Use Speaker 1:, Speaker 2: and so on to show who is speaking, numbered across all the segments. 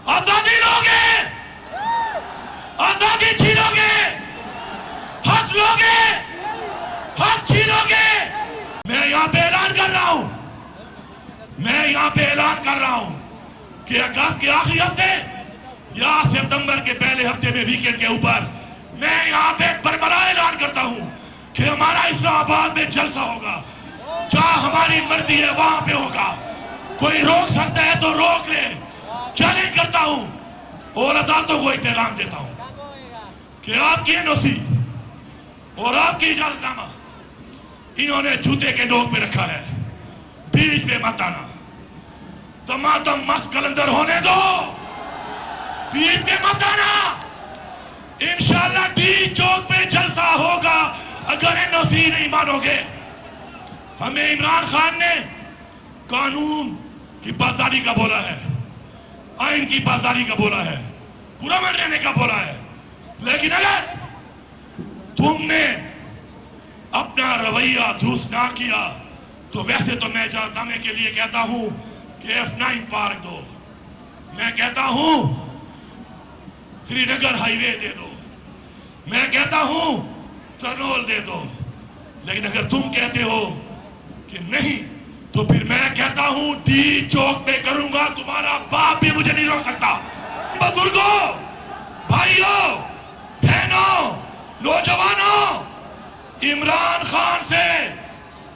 Speaker 1: آزادی لوگے، آزادی چھینو گے، حق لوگے، حق چھینو گے۔ میں یہاں پہ اعلان کر رہا ہوں، میں یہاں پہ اعلان کر رہا ہوں کہ اگست کے آخری ہفتے یا ستمبر کے پہلے ہفتے میں ویکینڈ کے اوپر میں یہاں پہ ایک بربراہ اعلان کرتا ہوں کہ ہمارا اسلام آباد میں جلسہ ہوگا، جہاں ہماری مرضی ہے وہاں پہ ہوگا۔ کوئی روک سکتا ہے تو روک لے، چیلنج کرتا ہوں اور عدالتوں کو ایک پیغام دیتا ہوں کہ آپ کی NOC اور آپ کی اجازت نامہ انہوں نے جوتے کے نوک پہ رکھا ہے، بیچ میں مت آنا۔ تمام مست کلندر ہونے دو، بیچ میں مت آنا۔ انشاءاللہ ٹی چوک پہ جلسہ ہوگا اگر NOC نہیں مانو گے۔ ہمیں عمران خان نے قانون کی پاسداری کا بولا ہے، آئین کی پاسداری کا بولا ہے، پرامن رہنے کا بولا ہے، لیکن اگر تم نے اپنا رویہ درست نہ کیا تو ویسے تو میں جانے کے لیے کہتا ہوں کہ F9 پارک دو، میں کہتا ہوں سری نگر ہائی وے دے دو، میں کہتا ہوں ترنول دے دو، لیکن اگر تم کہتے ہو کہ نہیں تو پھر میں کہتا ہوں ٹی چوک پہ کروں گا، تمہارا باپ بھی مجھے نہیں روک سکتا۔ بزرگوں، بھائیوں، بہنوں، نوجوانوں، عمران خان سے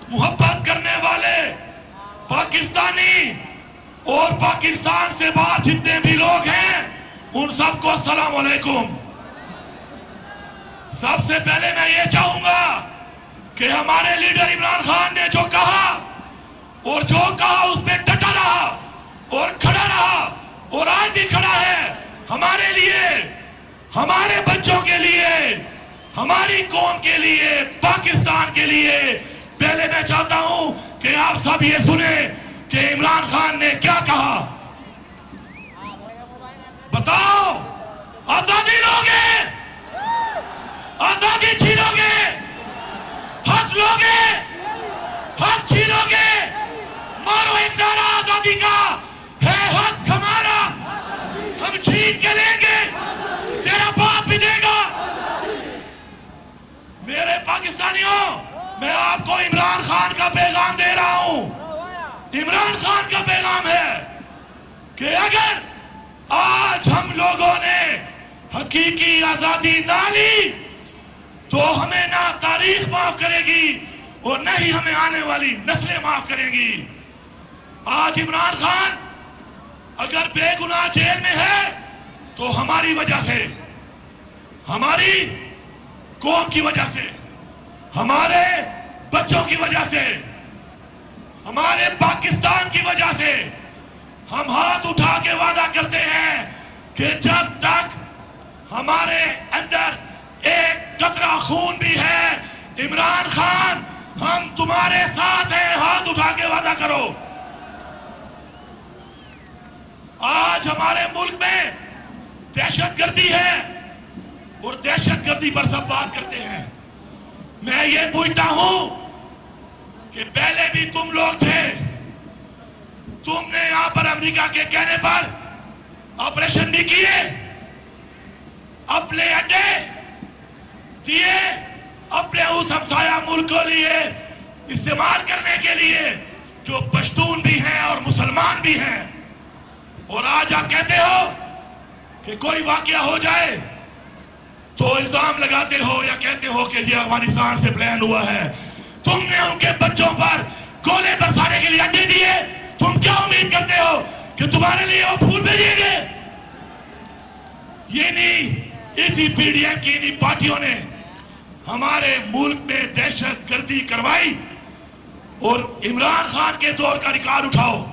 Speaker 1: محبت کرنے والے پاکستانی اور پاکستان سے باہر جتنے بھی لوگ ہیں ان سب کو السلام علیکم۔ سب سے پہلے میں یہ چاہوں گا کہ ہمارے لیڈر عمران خان نے جو کہا اور جو کہا اس پہ ڈٹا رہا اور کھڑا رہا اور آج بھی کھڑا ہے، ہمارے لیے، ہمارے بچوں کے لیے، ہماری قوم کے لیے، پاکستان کے لیے۔ پہلے میں چاہتا ہوں کہ آپ سب یہ سنیں کہ عمران خان نے کیا کہا۔ بتاؤ، آزادی لوگے، آزادی چھینو گے، حق لوگے، حق چھینو گے، مارو ایک نعرہ آزادی کا ہے، حق ہمارا، ہم چھین کے لیں گے، تیرا باپ بھی دے گا۔ میرے پاکستانیوں، میں آپ کو عمران خان کا پیغام دے رہا ہوں۔ عمران خان کا پیغام ہے کہ اگر آج ہم لوگوں نے حقیقی آزادی نہ لی تو ہمیں نہ تاریخ معاف کرے گی اور نہ ہی ہمیں آنے والی نسلیں معاف کریں گی۔ آج عمران خان اگر بے گناہ جیل میں ہے تو ہماری وجہ سے، ہماری قوم کی وجہ سے، ہمارے بچوں کی وجہ سے، ہمارے پاکستان کی وجہ سے۔ ہم ہاتھ اٹھا کے وعدہ کرتے ہیں کہ جب تک ہمارے اندر ایک قطرہ خون بھی ہے، عمران خان ہم تمہارے ساتھ ہیں، ہاتھ اٹھا کے وعدہ کرو۔ آج ہمارے ملک میں دہشت گردی ہے اور دہشت گردی پر سب بات کرتے ہیں۔ میں یہ پوچھتا ہوں کہ پہلے بھی تم لوگ تھے، تم نے یہاں پر امریکہ کے کہنے پر آپریشن بھی کیے، اپنے اڈے دیے، اپنے اس ہمسایہ ملک کو لیے استعمال کرنے کے لیے جو پشتون بھی ہیں اور مسلمان بھی ہیں، اور آج آپ کہتے ہو کہ کوئی واقعہ ہو جائے تو الزام لگاتے ہو یا کہتے ہو کہ یہ افغانستان سے پلان ہوا ہے۔ تم نے ان کے بچوں پر گولے برسانے کے لیے اڈے دیے، تم کیا امید کرتے ہو کہ تمہارے لیے وہ پھول بھیجیں گے؟ یہ نہیں، اسی PDM کی انہی پارٹیوں نے ہمارے ملک میں دہشت گردی کروائی، اور عمران خان کے دور کا ریکارڈ اٹھاؤ،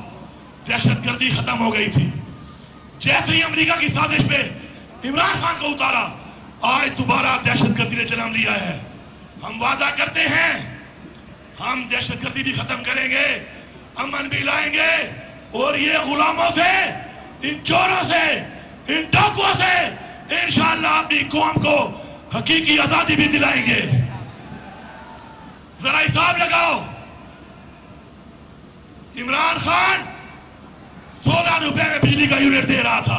Speaker 1: دہشت گردی ختم ہو گئی تھی۔ جیسے ہی امریکہ کی سازش پہ عمران خان کو اتارا، آج دوبارہ دہشت گردی نے جنم لیا ہے۔ ہم وعدہ کرتے ہیں ہم دہشت گردی بھی ختم کریں گے، امن بھی لائیں گے، اور یہ غلاموں سے، ان چوروں سے، ان ڈاکوؤں سے انشاءاللہ اپنی قوم کو حقیقی آزادی بھی دلائیں گے۔ ذرا حساب لگاؤ، عمران خان 16 روپے میں بجلی کا یونٹ دے رہا تھا،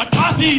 Speaker 1: 88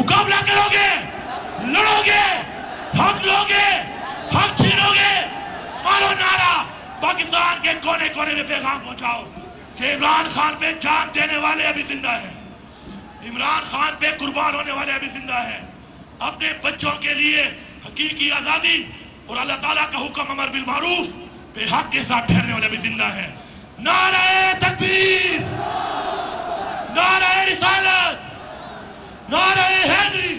Speaker 1: مقابلہ کرو گے، لڑو گے، حق لوگے، حق چھینو گے، مارو نعرہ، پاکستان کے کونے کونے میں پیغام پہنچاؤ کہ عمران خان پہ جان دینے والے ابھی زندہ ہیں، عمران خان پہ قربان ہونے والے ابھی زندہ ہیں، اپنے بچوں کے لیے حقیقی آزادی اور اللہ تعالیٰ کا حکم امر بالمعروف پہ حق کے ساتھ ٹھہرنے والے بھی زندہ ہیں۔ نعرہ تکبیر، نعرہ رسالت، نعرہ حیدری،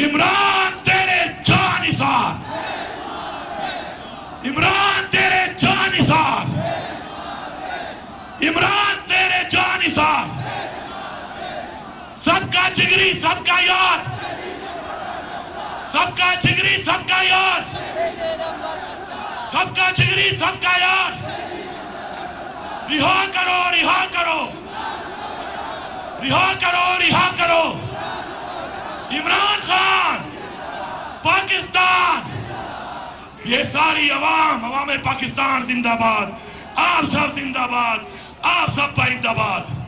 Speaker 1: عمران تیرے جان نثار، عمران تیرے جان نثار، عمران تیرے جان نثار، سب کا جگری سب کا یار، سب کا جگری سب کا یار، سب کا جگری سب کا یار، رہا کرو رہا کرو، رہا کرو رہا کرو، عمران خان، پاکستان، یہ ساری عوام پاکستان زندہ باد، آپ سب زندہ باد، آپ سب زندہ باد۔